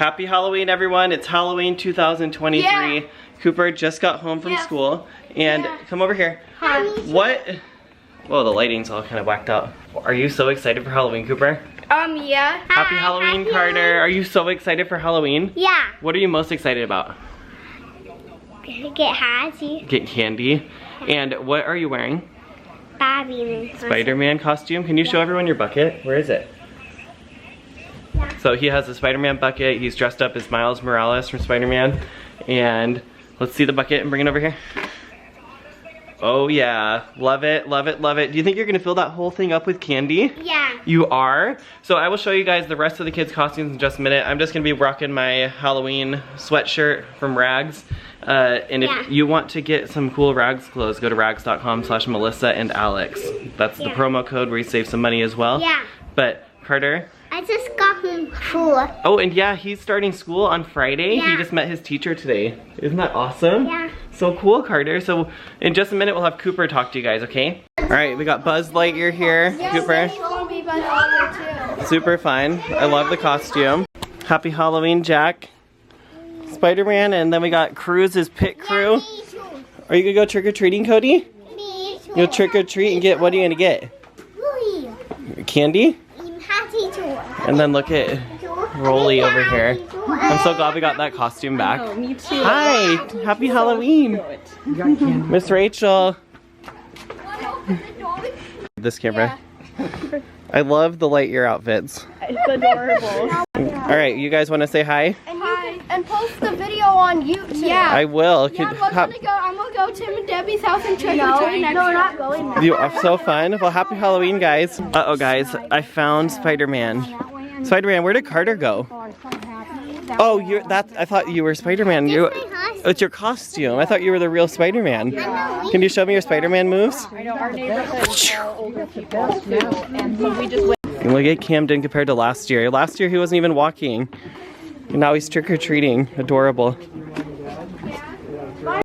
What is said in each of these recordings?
Happy Halloween, everyone. It's Halloween 2023. Yeah. Cooper just got home from school. And come over here. Hi. What? Whoa, the lighting's all kind of whacked out. Are you so excited for Halloween, Cooper? Yeah. Happy Halloween, Carter. Are you so excited for Halloween? Yeah. What are you most excited about? Get candy. Get candy. And what are you wearing? Bobby. Spider-Man costume. Can you show everyone your bucket? Where is it? Yeah. So he has a Spider-Man bucket. He's dressed up as Miles Morales from Spider-Man. And let's see the bucket and bring it over here. Oh yeah, love it, love it, love it. Do you think you're gonna fill that whole thing up with candy? Yeah. You are? So I will show you guys the rest of the kids' costumes in just a minute. I'm just gonna be rocking my Halloween sweatshirt from Rags. And if you want to get some cool Rags clothes, go to rags.com/MelissaAndAlex. That's the promo code where you save some money as well. Yeah. But Carter? I just got home from school. Oh, and yeah, he's starting school on Friday. Yeah. He just met his teacher today. Isn't that awesome? Yeah. So cool, Carter. So in just a minute, we'll have Cooper talk to you guys, okay? All right, we got Buzz Lightyear here. Cooper. Super fun. I love the costume. Happy Halloween, Jack. Spider-Man, and then we got Cruz's pit crew. Me too. Are you gonna go trick-or-treating, Cody? Me too. You'll trick-or-treat and get, what are you gonna get? Louie. Candy? Happy too. And then look at Rolly over here. I'm so glad we got that costume back. Oh, me too. Hi, happy Halloween. Miss Rachel. This camera. I love the Lightyear outfits. It's adorable. All right, you guys want to say hi? And post the video on YouTube. Yeah. I will. I'm gonna go to Tim and Debbie's house and trick or treat next we're not going there. You are so fun. Well, happy Halloween, guys. Uh-oh, guys. I found Spider-Man. Spider-Man, where did Carter go? Oh, I thought you were Spider-Man. It's your costume. I thought you were the real Spider-Man. Can you show me your Spider-Man moves? I know our neighborhood is all older people too, and so we just went. And look at Camden compared to last year. Last year he wasn't even walking. And now he's trick-or-treating. Adorable.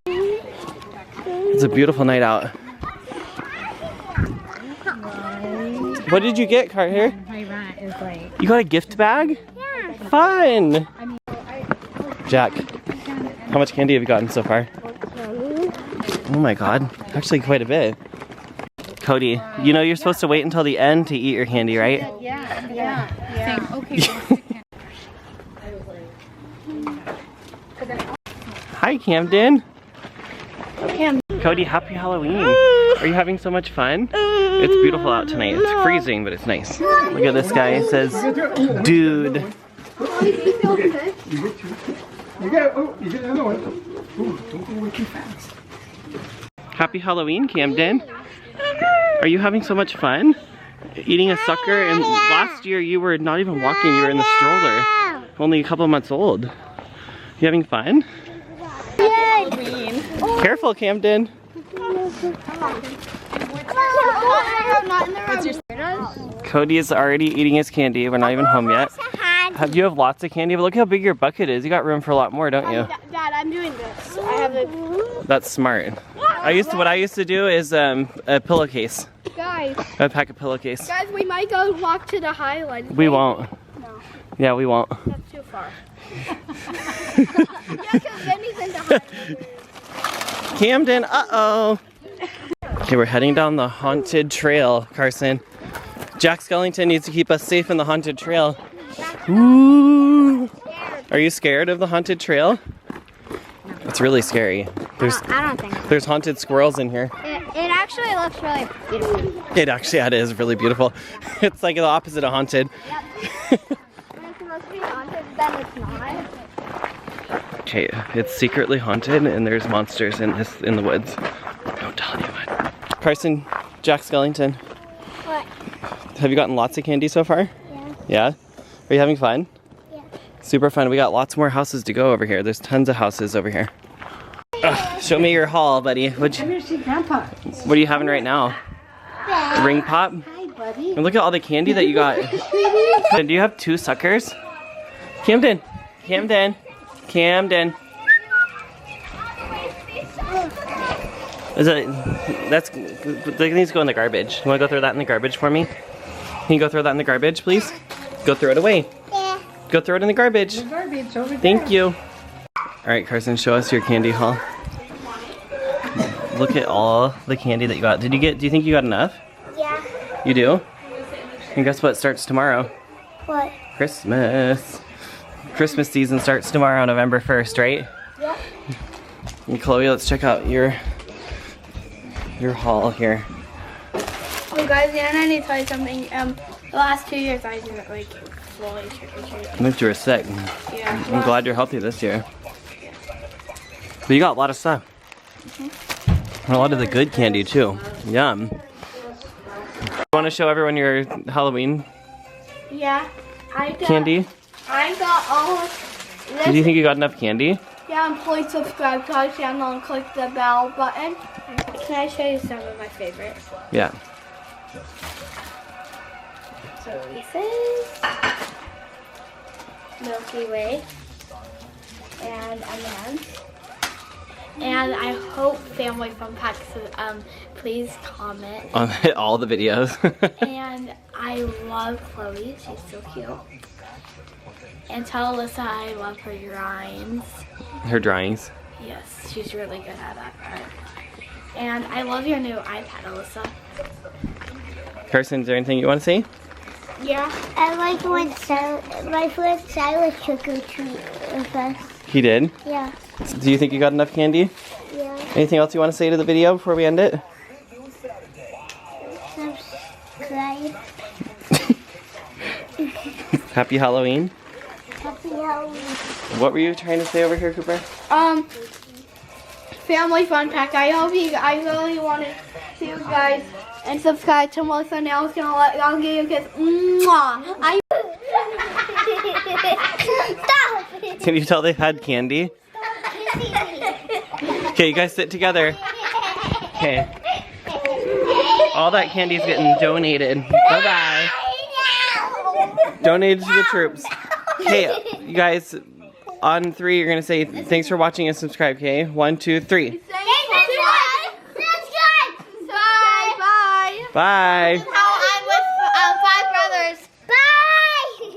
It's a beautiful night out. What did you get, Carter? You got a gift bag? Yeah. Fun! Jack, how much candy have you gotten so far? Oh my god, actually quite a bit. Cody, you know you're supposed to wait until the end to eat your candy, right? Yeah. Okay. Hi, Camden. Cody, happy Halloween. Are you having so much fun? It's beautiful out tonight. It's freezing, but it's nice. Look at this guy. It says, dude. You get another one. Ooh, don't go way too fast. Happy Halloween, Camden. Are you having so much fun? Eating a sucker, and last year you were not even walking, you were in the stroller. Only a couple of months old. You having fun? Halloween. Careful, Camden. What's your Cody is already eating his candy. We're not even home yet. You have lots of candy, but look how big your bucket is. You got room for a lot more, don't you? Dad, I'm doing this. I have a That's smart. What I used to do is a pillowcase. guys. I'd pack a pillowcase. Guys, we might go walk to the Highlands. We won't. No, Yeah, we won't. that's too far. Yeah, because Benny's in the Highlands. Camden, uh-oh. Okay, we're heading down the haunted trail, Carson. Jack Skellington needs to keep us safe in the haunted trail. Ooh. Are you scared of the haunted trail? It's really scary. I don't think so. There's haunted squirrels in here. It actually looks really beautiful. It is really beautiful. It's like the opposite of haunted. Yep. When it's supposed to be haunted, then it's not. Okay, it's secretly haunted and there's monsters in the woods. Don't tell anyone. Carson, Jack Skellington. What? Have you gotten lots of candy so far? Yeah. Yeah? Are you having fun? Yeah. Super fun. We got lots more houses to go over here. There's tons of houses over here. Show me your haul, buddy. What are you having right now? A ring pop? Hi, buddy. And look at all the candy that you got. Do you have 2 suckers? Camden. Camden. Camden. They need to go in the garbage. You want to go throw that in the garbage for me? Can you go throw that in the garbage, please? Go throw it away. Yeah. Go throw it in the garbage. Garbage over there. Thank you. All right, Carson, show us your candy haul. Look at all the candy that you got. Do you think you got enough? Yeah. You do? And guess what starts tomorrow? What? Christmas. Christmas season starts tomorrow, November 1st, right? Yep. And Chloe, let's check out your haul here. Oh guys, yeah, and I need to tell you something. The last 2 years I didn't like fully trick or treat. Moved you were sick. Yeah. I'm glad you're healthy this year. But you got a lot of stuff. And a lot of the good candy too. Yum. You want to show everyone your Halloween Yeah. I got candy? I got all Do you think you got enough candy? Yeah, and please subscribe to our channel and click the bell button. Can I show you some of my favorites? Yeah. So this is Milky Way and M&M's. And I hope Family Fun Packs, please comment. On all the videos. And I love Chloe, she's so cute. And tell Alyssa I love her drawings. Her drawings. Yes, she's really good at that part. And I love your new iPad, Alyssa. Carson, is there anything you want to say? Yeah. I like when my friend Silas trick or treat with us. He did? Yeah. Do you think you got enough candy? Yeah. Anything else you want to say to the video before we end it? Subscribe. Happy Halloween. Happy Halloween. What were you trying to say over here, Cooper? Family Fun Pack. I really wanted to you guys and subscribe to Melissa and Alex. I'll give you a kiss. Mwah. Stop! Can you tell they had candy? Okay, you guys sit together. Okay. All that candy's getting donated. Bye-bye. Donated to the troops. Okay, you guys, on 3, you're going to say thanks for watching and subscribe, okay? 1, 2, 3. Subscribe! Bye. Bye. Bye.